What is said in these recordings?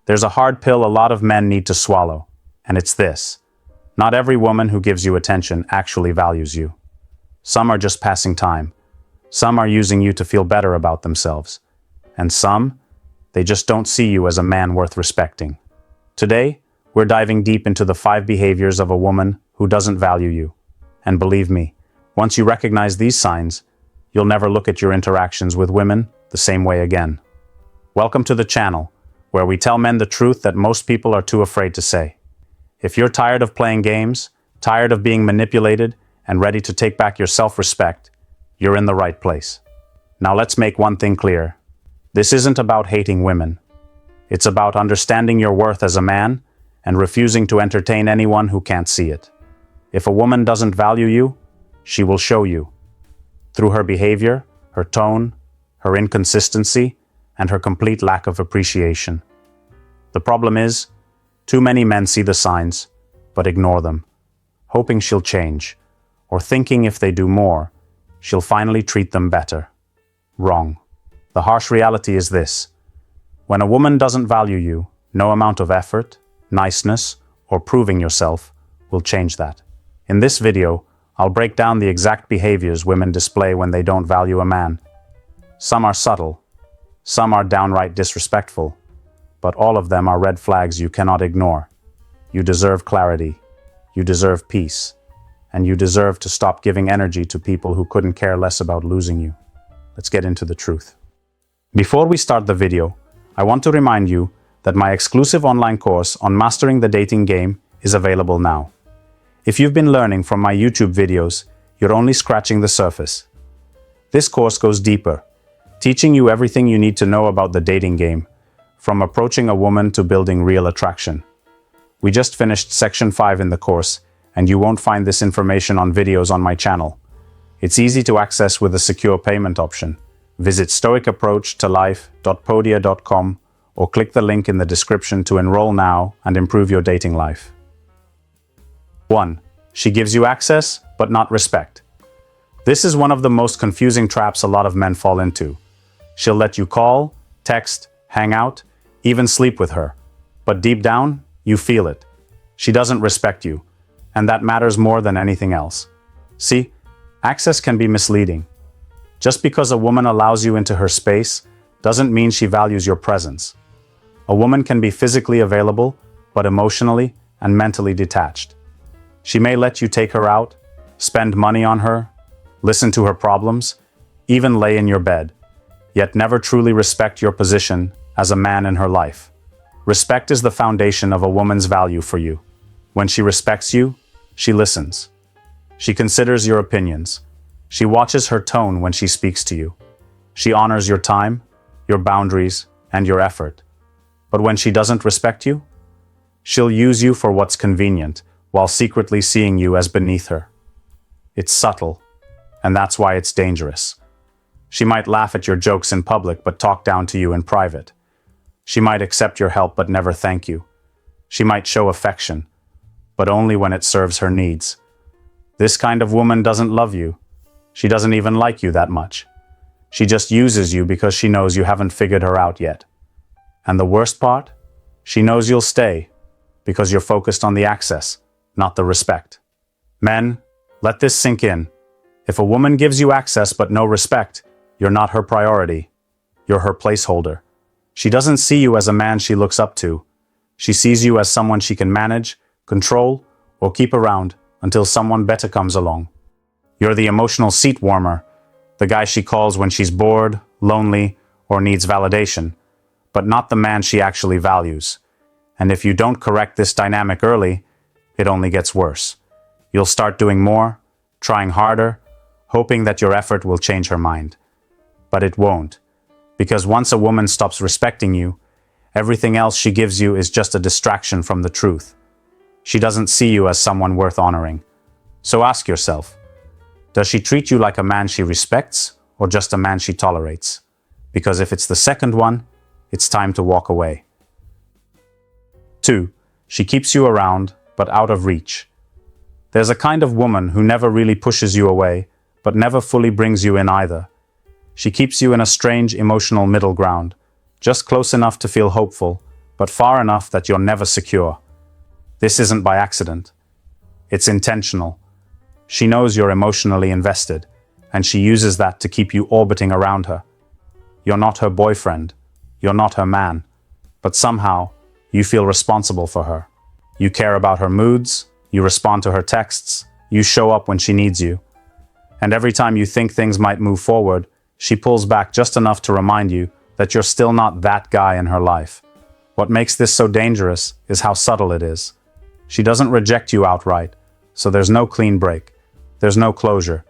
There's a hard pill a lot of men need to swallow, and it's this. Not every woman who gives you attention actually values you. Some are just passing time. Some are using you to feel better about themselves. And some, they just don't see you as a man worth respecting. Today, we're diving deep into the 5 behaviors of a woman who doesn't value you. And believe me, once you recognize these signs, you'll never look at your interactions with women the same way again. Welcome to the channel, where we tell men the truth that most people are too afraid to say. If you're tired of playing games, tired of being manipulated, and ready to take back your self-respect, you're in the right place. Now let's make one thing clear. This isn't about hating women. It's about understanding your worth as a man and refusing to entertain anyone who can't see it. If a woman doesn't value you, she will show you. Through her behavior, her tone, her inconsistency, and her complete lack of appreciation. The problem is, too many men see the signs, but ignore them, hoping she'll change, or thinking if they do more, she'll finally treat them better. Wrong. The harsh reality is this. When a woman doesn't value you, no amount of effort, niceness, or proving yourself will change that. In this video, I'll break down the exact behaviors women display when they don't value a man. Some are subtle, some are downright disrespectful, but all of them are red flags you cannot ignore. You deserve clarity, you deserve peace, and you deserve to stop giving energy to people who couldn't care less about losing you. Let's get into the truth. Before we start the video, I want to remind you that my exclusive online course on mastering the dating game is available now. If you've been learning from my YouTube videos, you're only scratching the surface. This course goes deeper, teaching you everything you need to know about the dating game, from approaching a woman to building real attraction. We just finished section 5 in the course, and you won't find this information on videos on my channel. It's easy to access with a secure payment option. Visit stoicapproachtolife.podia.com or click the link in the description to enroll now and improve your dating life. 1. She gives you access, but not respect. This is one of the most confusing traps a lot of men fall into. She'll let you call, text, hang out, even sleep with her. But deep down, you feel it. She doesn't respect you, and that matters more than anything else. See, access can be misleading. Just because a woman allows you into her space doesn't mean she values your presence. A woman can be physically available, but emotionally and mentally detached. She may let you take her out, spend money on her, listen to her problems, even lay in your bed, yet never truly respect your position as a man in her life. Respect is the foundation of a woman's value for you. When she respects you, she listens. She considers your opinions. She watches her tone when she speaks to you. She honors your time, your boundaries, and your effort. But when she doesn't respect you, she'll use you for what's convenient, while secretly seeing you as beneath her. It's subtle, and that's why it's dangerous. She might laugh at your jokes in public but talk down to you in private. She might accept your help but never thank you. She might show affection, but only when it serves her needs. This kind of woman doesn't love you. She doesn't even like you that much. She just uses you because she knows you haven't figured her out yet. And the worst part? She knows you'll stay because you're focused on the access, not the respect. Men, let this sink in. If a woman gives you access but no respect, you're not her priority. You're her placeholder. She doesn't see you as a man she looks up to. She sees you as someone she can manage, control, or keep around until someone better comes along. You're the emotional seat warmer, the guy she calls when she's bored, lonely, or needs validation, but not the man she actually values. And if you don't correct this dynamic early, it only gets worse. You'll start doing more, trying harder, hoping that your effort will change her mind. But it won't, because once a woman stops respecting you, everything else she gives you is just a distraction from the truth. She doesn't see you as someone worth honoring. So ask yourself, does she treat you like a man she respects or just a man she tolerates? Because if it's the second one, it's time to walk away. 2. She keeps you around, but out of reach. There's a kind of woman who never really pushes you away, but never fully brings you in either. She keeps you in a strange emotional middle ground, just close enough to feel hopeful, but far enough that you're never secure. This isn't by accident. It's intentional. She knows you're emotionally invested, and she uses that to keep you orbiting around her. You're not her boyfriend. You're not her man. But somehow, you feel responsible for her. You care about her moods. You respond to her texts. You show up when she needs you. And every time you think things might move forward, she pulls back just enough to remind you that you're still not that guy in her life. What makes this so dangerous is how subtle it is. She doesn't reject you outright, so there's no clean break. There's no closure.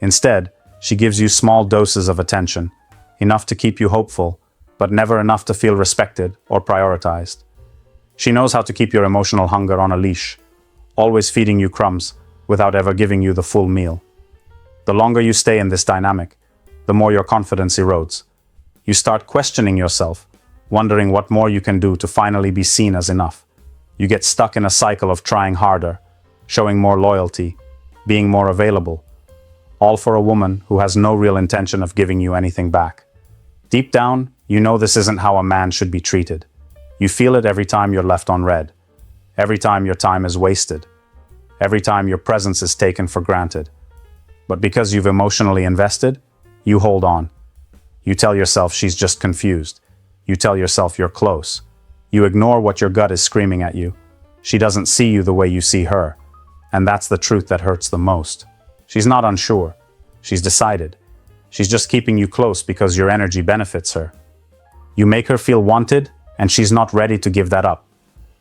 Instead, she gives you small doses of attention, enough to keep you hopeful, but never enough to feel respected or prioritized. She knows how to keep your emotional hunger on a leash, always feeding you crumbs without ever giving you the full meal. The longer you stay in this dynamic, the more your confidence erodes. You start questioning yourself, wondering what more you can do to finally be seen as enough. You get stuck in a cycle of trying harder, showing more loyalty, being more available, all for a woman who has no real intention of giving you anything back. Deep down, you know this isn't how a man should be treated. You feel it every time you're left on red, every time your time is wasted, every time your presence is taken for granted. But because you've emotionally invested, you hold on. You tell yourself she's just confused. You tell yourself you're close. You ignore what your gut is screaming at you. She doesn't see you the way you see her. And that's the truth that hurts the most. She's not unsure. She's decided. She's just keeping you close because your energy benefits her. You make her feel wanted, and she's not ready to give that up.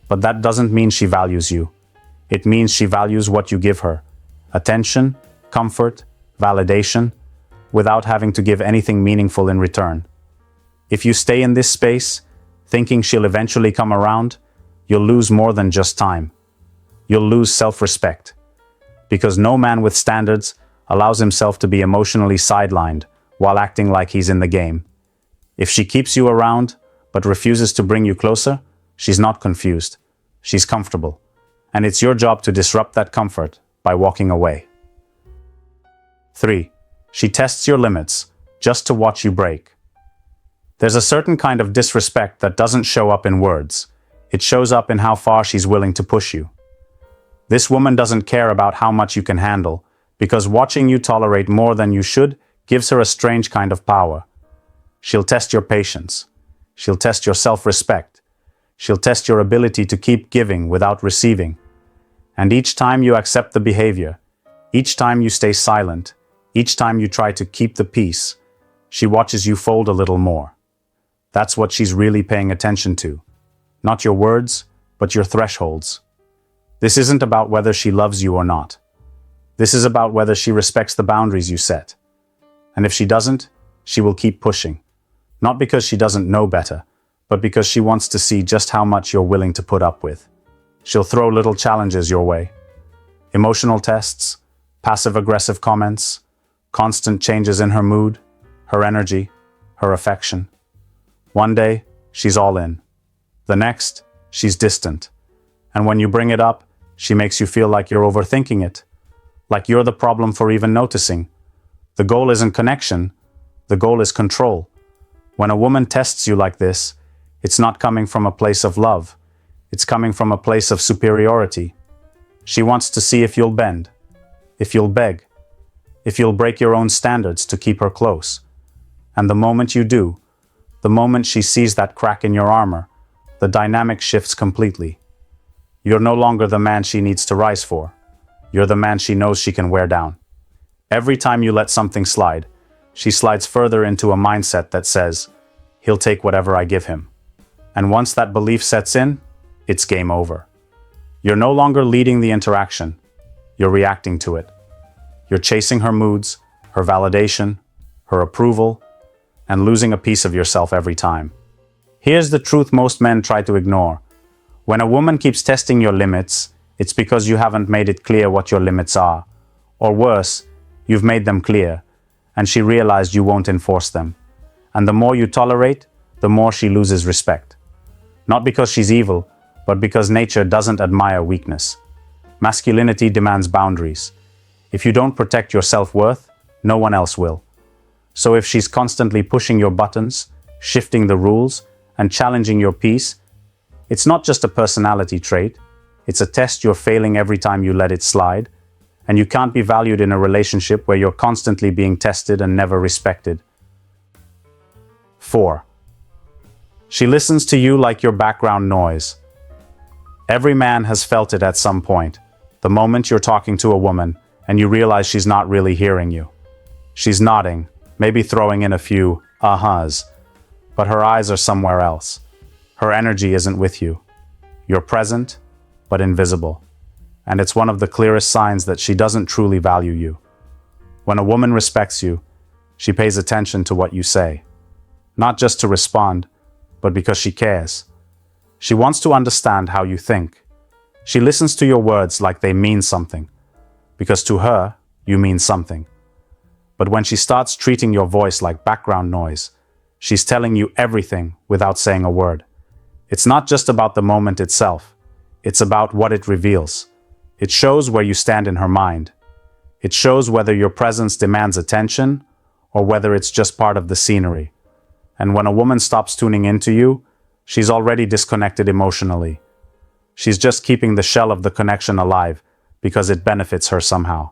But that doesn't mean she values you. It means she values what you give her. Attention, comfort, validation, without having to give anything meaningful in return. If you stay in this space, thinking she'll eventually come around, you'll lose more than just time. You'll lose self-respect. Because no man with standards allows himself to be emotionally sidelined while acting like he's in the game. If she keeps you around, but refuses to bring you closer, she's not confused. She's comfortable. And it's your job to disrupt that comfort by walking away. 3. She tests your limits just to watch you break. There's a certain kind of disrespect that doesn't show up in words. It shows up in how far she's willing to push you. This woman doesn't care about how much you can handle, because watching you tolerate more than you should gives her a strange kind of power. She'll test your patience. She'll test your self-respect. She'll test your ability to keep giving without receiving. And each time you accept the behavior, each time you stay silent, each time you try to keep the peace, she watches you fold a little more. That's what she's really paying attention to. Not your words, but your thresholds. This isn't about whether she loves you or not. This is about whether she respects the boundaries you set. And if she doesn't, she will keep pushing. Not because she doesn't know better, but because she wants to see just how much you're willing to put up with. She'll throw little challenges your way. Emotional tests, passive-aggressive comments, constant changes in her mood, her energy, her affection. One day, she's all in. The next, she's distant. And when you bring it up, she makes you feel like you're overthinking it, like you're the problem for even noticing. The goal isn't connection, the goal is control. When a woman tests you like this, it's not coming from a place of love. It's coming from a place of superiority. She wants to see if you'll bend, if you'll beg, if you'll break your own standards to keep her close. And the moment you do, the moment she sees that crack in your armor, the dynamic shifts completely. You're no longer the man she needs to rise for. You're the man she knows she can wear down. Every time you let something slide, she slides further into a mindset that says, he'll take whatever I give him. And once that belief sets in, it's game over. You're no longer leading the interaction. You're reacting to it. You're chasing her moods, her validation, her approval, and losing a piece of yourself every time. Here's the truth most men try to ignore. When a woman keeps testing your limits, it's because you haven't made it clear what your limits are. Or worse, you've made them clear, and she realized you won't enforce them. And the more you tolerate, the more she loses respect. Not because she's evil, but because nature doesn't admire weakness. Masculinity demands boundaries. If you don't protect your self-worth, no one else will. So if she's constantly pushing your buttons, shifting the rules, and challenging your peace, It's not just a personality trait. It's a test you're failing every time you let it slide. And you can't be valued in a relationship where you're constantly being tested and never respected. 4. She listens to you like your background noise. Every man has felt it at some point. The moment you're talking to a woman and you realize she's not really hearing you. She's nodding, maybe throwing in a few uh-huhs, but her eyes are somewhere else. Her energy isn't with you. You're present, but invisible. And it's one of the clearest signs that she doesn't truly value you. When a woman respects you, she pays attention to what you say. Not just to respond, but because she cares. She wants to understand how you think. She listens to your words like they mean something, because to her, you mean something. But when she starts treating your voice like background noise, she's telling you everything without saying a word. It's not just about the moment itself. It's about what it reveals. It shows where you stand in her mind. It shows whether your presence demands attention or whether it's just part of the scenery. And when a woman stops tuning into you, she's already disconnected emotionally. She's just keeping the shell of the connection alive because it benefits her somehow.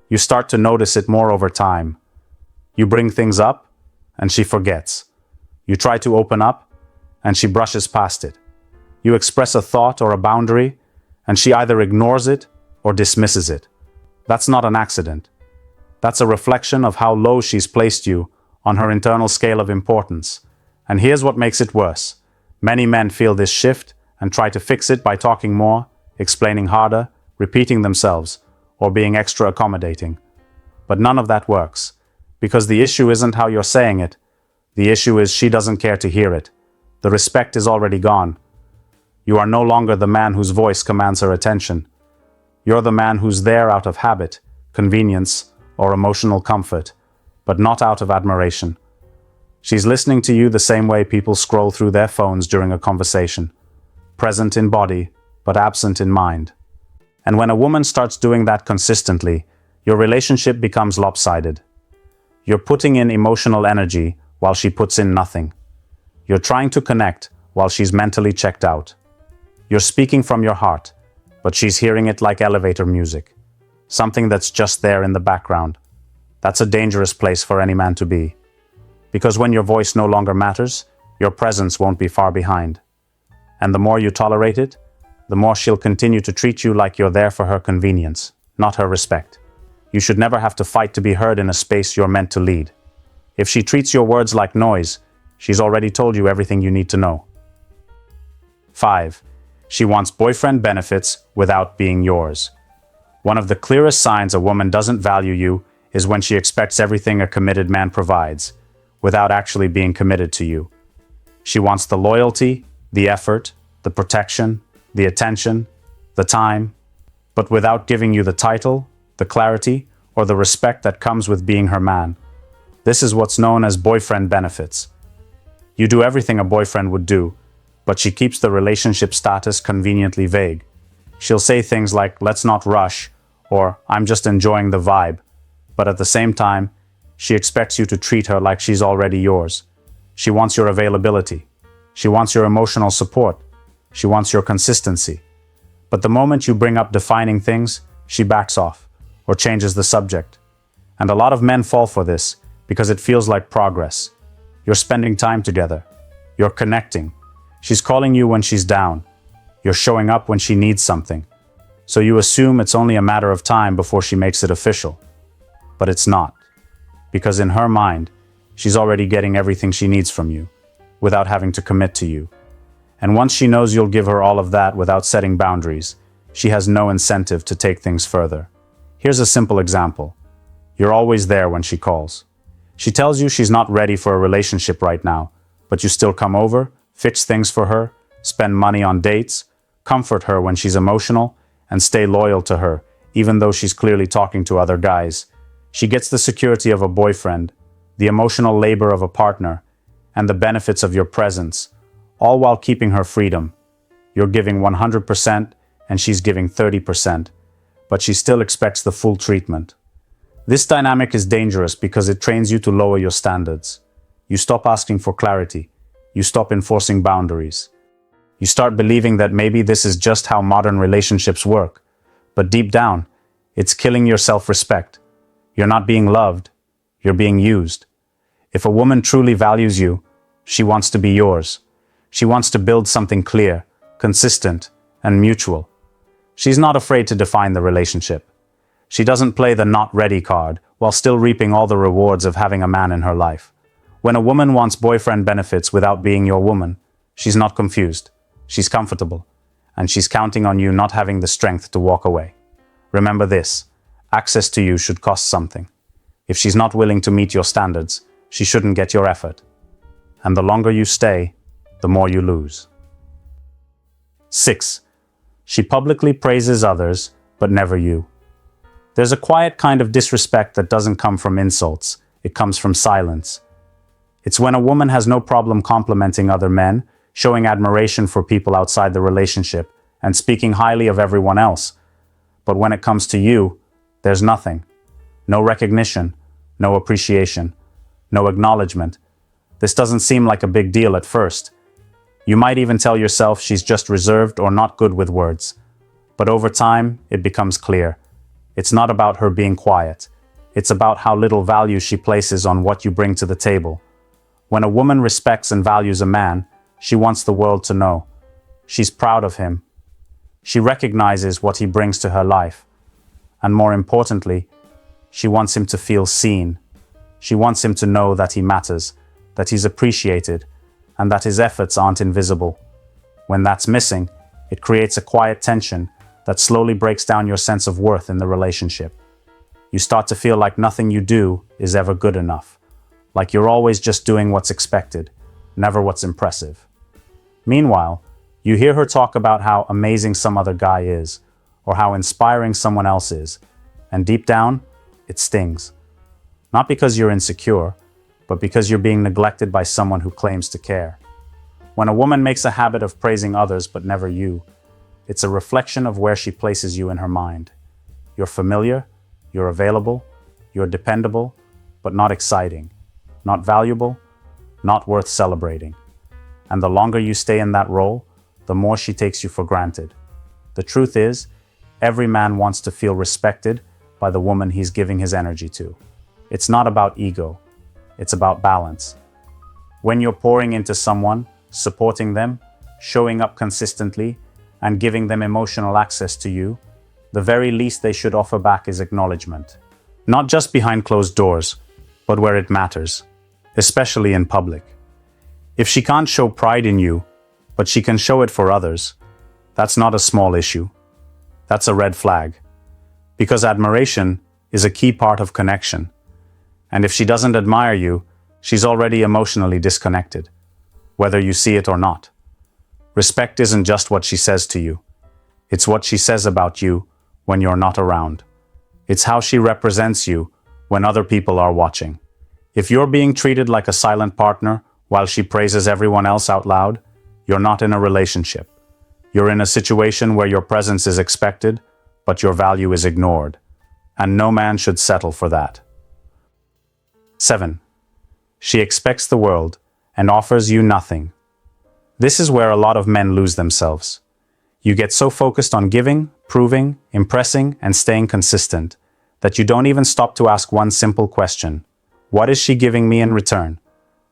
You start to notice it more over time. You bring things up, and she forgets. You try to open up, and she brushes past it. You express a thought or a boundary, and she either ignores it or dismisses it. That's not an accident. That's a reflection of how low she's placed you on her internal scale of importance. And here's what makes it worse. Many men feel this shift and try to fix it by talking more, explaining harder, repeating themselves, or being extra accommodating. But none of that works, because the issue isn't how you're saying it. The issue is she doesn't care to hear it. The respect is already gone. You are no longer the man whose voice commands her attention. You're the man who's there out of habit, convenience, or emotional comfort, but not out of admiration. She's listening to you the same way people scroll through their phones during a conversation. Present in body, but absent in mind. And when a woman starts doing that consistently, your relationship becomes lopsided. You're putting in emotional energy while she puts in nothing. You're trying to connect while she's mentally checked out. You're speaking from your heart, but she's hearing it like elevator music. Something that's just there in the background. That's a dangerous place for any man to be. Because when your voice no longer matters, your presence won't be far behind. And the more you tolerate it, the more she'll continue to treat you like you're there for her convenience, not her respect. You should never have to fight to be heard in a space you're meant to lead. If she treats your words like noise, she's already told you everything you need to know. 5. She wants boyfriend benefits without being yours. One of the clearest signs a woman doesn't value you is when she expects everything a committed man provides, without actually being committed to you. She wants the loyalty, the effort, the protection, the attention, the time, but without giving you the title, the clarity, or the respect that comes with being her man. This is what's known as boyfriend benefits. You do everything a boyfriend would do, but she keeps the relationship status conveniently vague. She'll say things like, "Let's not rush," or "I'm just enjoying the vibe," but at the same time, she expects you to treat her like she's already yours. She wants your availability. She wants your emotional support. She wants your consistency. But the moment you bring up defining things, she backs off or changes the subject. And a lot of men fall for this because it feels like progress. You're spending time together. You're connecting. She's calling you when she's down. You're showing up when she needs something. So you assume it's only a matter of time before she makes it official. But it's not. Because in her mind, she's already getting everything she needs from you, without having to commit to you. And once she knows you'll give her all of that without setting boundaries, she has no incentive to take things further. Here's a simple example. You're always there when she calls. She tells you she's not ready for a relationship right now, but you still come over, fix things for her, spend money on dates, comfort her when she's emotional, and stay loyal to her, even though she's clearly talking to other guys. She gets the security of a boyfriend, the emotional labor of a partner, and the benefits of your presence, all while keeping her freedom. You're giving 100% and she's giving 30%, but she still expects the full treatment. This dynamic is dangerous because it trains you to lower your standards. You stop asking for clarity. You stop enforcing boundaries. You start believing that maybe this is just how modern relationships work. But deep down, it's killing your self-respect. You're not being loved, you're being used. If a woman truly values you, she wants to be yours. She wants to build something clear, consistent, and mutual. She's not afraid to define the relationship. She doesn't play the not ready card while still reaping all the rewards of having a man in her life. When a woman wants boyfriend benefits without being your woman, she's not confused. She's comfortable. And she's counting on you not having the strength to walk away. Remember this, access to you should cost something. If she's not willing to meet your standards, she shouldn't get your effort. And the longer you stay, the more you lose. 6. She publicly praises others, but never you. There's a quiet kind of disrespect that doesn't come from insults. It comes from silence. It's when a woman has no problem complimenting other men, showing admiration for people outside the relationship, and speaking highly of everyone else. But when it comes to you, there's nothing. No recognition, no appreciation, no acknowledgement. This doesn't seem like a big deal at first. You might even tell yourself she's just reserved or not good with words. But over time, it becomes clear. It's not about her being quiet. It's about how little value she places on what you bring to the table. When a woman respects and values a man, she wants the world to know. She's proud of him. She recognizes what he brings to her life. And more importantly, she wants him to feel seen. She wants him to know that he matters, that he's appreciated, and that his efforts aren't invisible. When that's missing, it creates a quiet tension that slowly breaks down your sense of worth in the relationship. You start to feel like nothing you do is ever good enough, like you're always just doing what's expected, never what's impressive. Meanwhile, you hear her talk about how amazing some other guy is, or how inspiring someone else is, and deep down, it stings. Not because you're insecure, but because you're being neglected by someone who claims to care. When a woman makes a habit of praising others but never you, it's a reflection of where she places you in her mind. You're familiar, you're available, you're dependable, but not exciting, not valuable, not worth celebrating. And the longer you stay in that role, the more she takes you for granted. The truth is, every man wants to feel respected by the woman he's giving his energy to. It's not about ego, it's about balance. When you're pouring into someone, supporting them, showing up consistently, and giving them emotional access to you, the very least they should offer back is acknowledgement. Not just behind closed doors, but where it matters, especially in public. If she can't show pride in you, but she can show it for others, that's not a small issue. That's a red flag. Because admiration is a key part of connection. And if she doesn't admire you, she's already emotionally disconnected, whether you see it or not. Respect isn't just what she says to you. It's what she says about you when you're not around. It's how she represents you when other people are watching. If you're being treated like a silent partner while she praises everyone else out loud, you're not in a relationship. You're in a situation where your presence is expected, but your value is ignored. And no man should settle for that. 7. She expects the world and offers you nothing. This is where a lot of men lose themselves. You get so focused on giving, proving, impressing, and staying consistent that you don't even stop to ask one simple question. What is she giving me in return?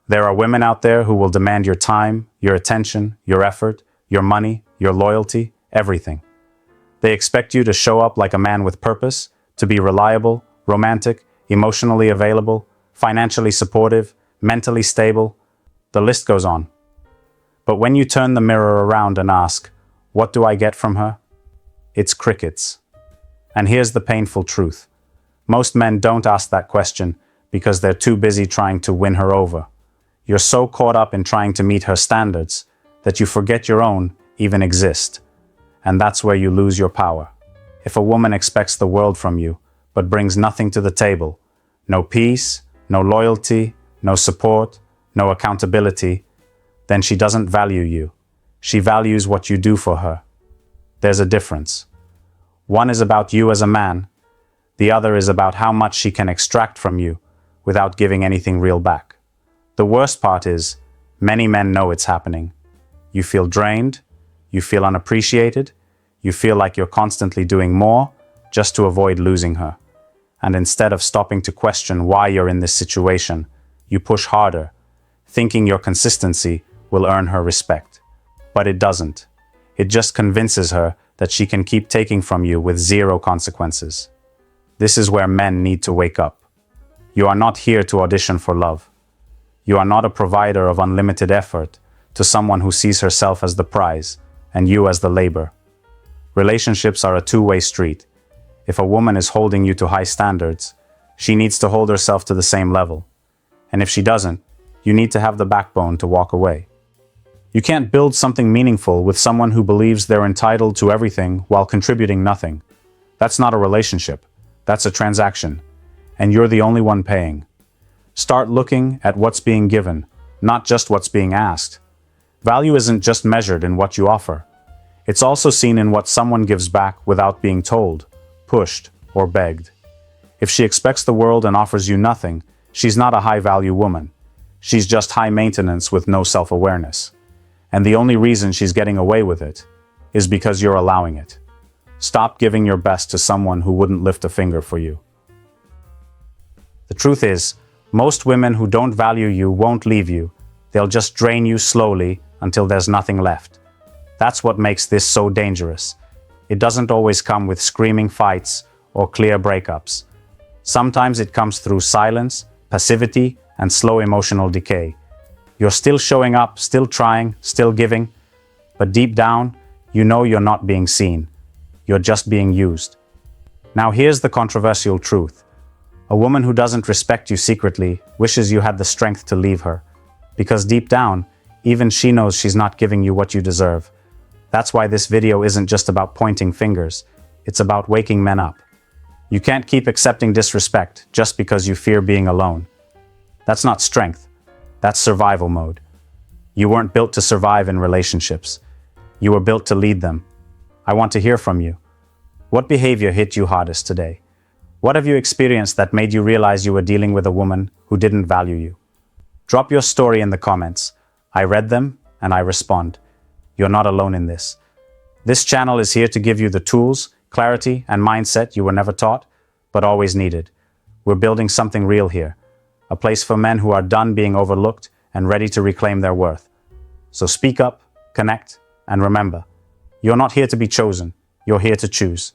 There are women out there who will demand your time, your attention, your effort, your money, your loyalty, everything. They expect you to show up like a man with purpose, to be reliable, romantic, emotionally available, financially supportive, mentally stable. The list goes on. But when you turn the mirror around and ask, what do I get from her? It's crickets. And here's the painful truth. Most men don't ask that question because they're too busy trying to win her over. You're so caught up in trying to meet her standards that you forget your own even exist. And that's where you lose your power. If a woman expects the world from you, but brings nothing to the table, no peace, no loyalty, no support, no accountability, then she doesn't value you. She values what you do for her. There's a difference. One is about you as a man. The other is about how much she can extract from you without giving anything real back. The worst part is, many men know it's happening. You feel drained, You feel unappreciated. You feel like you're constantly doing more just to avoid losing her. And instead of stopping to question why you're in this situation, you push harder, thinking your consistency will earn her respect. But it doesn't. It just convinces her that she can keep taking from you with zero consequences. This is where men need to wake up. You are not here to audition for love. You are not a provider of unlimited effort to someone who sees herself as the prize and you as the labor. Relationships are a two-way street. If a woman is holding you to high standards, she needs to hold herself to the same level. And if she doesn't, you need to have the backbone to walk away. You can't build something meaningful with someone who believes they're entitled to everything while contributing nothing. That's not a relationship. That's a transaction. And you're the only one paying. Start looking at what's being given, not just what's being asked. Value isn't just measured in what you offer. It's also seen in what someone gives back without being told, pushed, or begged. If she expects the world and offers you nothing, she's not a high-value woman. She's just high maintenance with no self-awareness. And the only reason she's getting away with it is because you're allowing it. Stop giving your best to someone who wouldn't lift a finger for you. The truth is, most women who don't value you won't leave you. They'll just drain you slowly until there's nothing left. That's what makes this so dangerous. It doesn't always come with screaming fights or clear breakups. Sometimes it comes through silence, passivity, and slow emotional decay. You're still showing up, still trying, still giving, but deep down, you know you're not being seen. You're just being used. Now here's the controversial truth. A woman who doesn't respect you secretly wishes you had the strength to leave her, because deep down, even she knows she's not giving you what you deserve. That's why this video isn't just about pointing fingers, it's about waking men up. You can't keep accepting disrespect just because you fear being alone. That's not strength, that's survival mode. You weren't built to survive in relationships. You were built to lead them. I want to hear from you. What behavior hit you hardest today? What have you experienced that made you realize you were dealing with a woman who didn't value you? Drop your story in the comments. I read them and I respond. You're not alone in this. This channel is here to give you the tools, clarity, and mindset you were never taught, but always needed. We're building something real here. A place for men who are done being overlooked and ready to reclaim their worth. So speak up, connect, and remember, you're not here to be chosen. You're here to choose.